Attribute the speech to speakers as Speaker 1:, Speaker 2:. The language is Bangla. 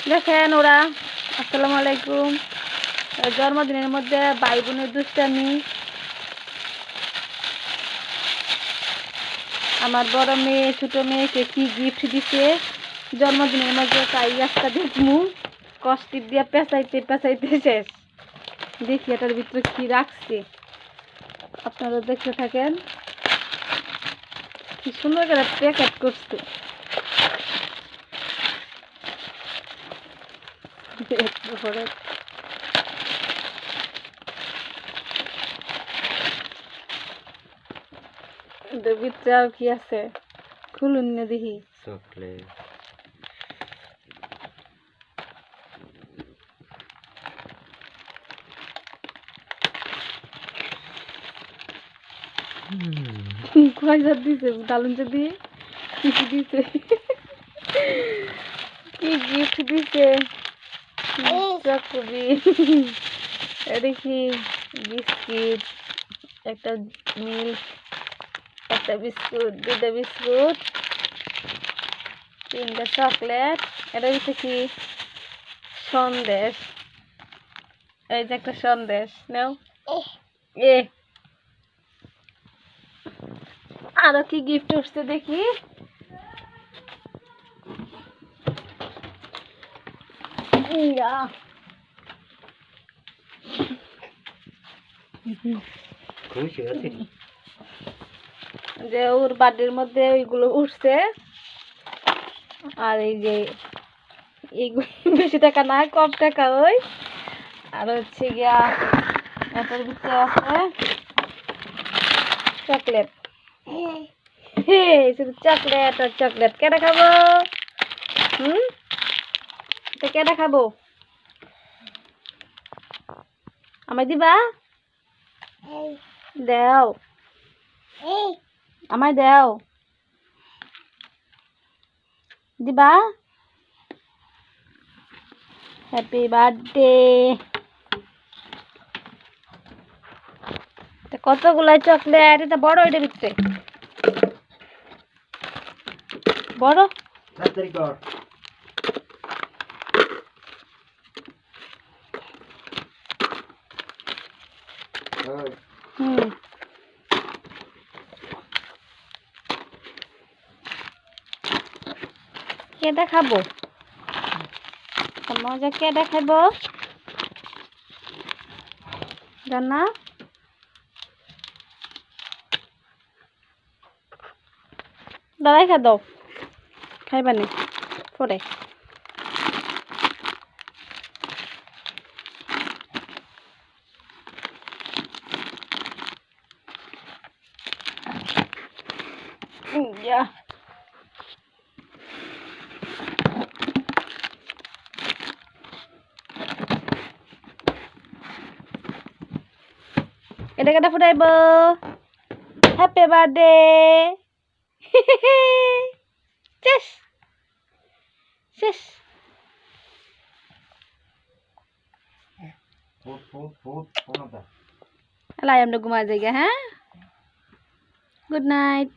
Speaker 1: দেখেন ওরা আসসালামু আলাইকুম জন্মদিনের মধ্যে ভাই বোনের দুষ্টামি আমার বড় মেয়ে ছোট মেয়েকে কি গিফট দিছে জন্মদিনের মধ্যে তাই একটা দেখমু কষ্টিপ দিয়ে পেঁচাইতে পেঁচাইতে শেষ দেখি এটার ভিতরে কি রাখছে আপনারা দেখতে থাকেন কি সুন্দর করে প্যাকেট করছে ভিতরে আর কি আছে খুলুন না দেখি
Speaker 2: চকলেট
Speaker 1: কয়টা দিছে ডালুন দিয়ে কি দিছে কি গিফট দিছে চকবি দেখি বিস্কিট একটা মিল্ক একটা বিস্কুট দুটা বিস্কুট তিনটা চকলেট এটা হচ্ছে কি সন্দেশ এই যে একটা সন্দেশ নাও এ আরো কি গিফট উঠছে দেখি যে ওর বাড়ির মধ্যে ওইগুলো উঠছে আর এই যে এইগুলো বেশি টাকা না কম টাকা ওই আর হচ্ছে গিয়া এটার ভিতরে আছে চকলেট শুধু চকলেট আর চকলেট কেটে খাবো কেটে খাবো আমায় দিবা দেও আমায় দেও দিবা হ্যাপি বার্থডে কতগুলো চকলেট এটা বড় এটা ভিতরে বড় কেটা খাবো মজা কেটা খাবো জানা দাদাই খা দাও খাইবানি পরে এটা কেটে ফুটাইব হ্যাপি বার্থডে শেষ শেষ আমরা ঘুমা যাই হ্যাঁ গুড নাইট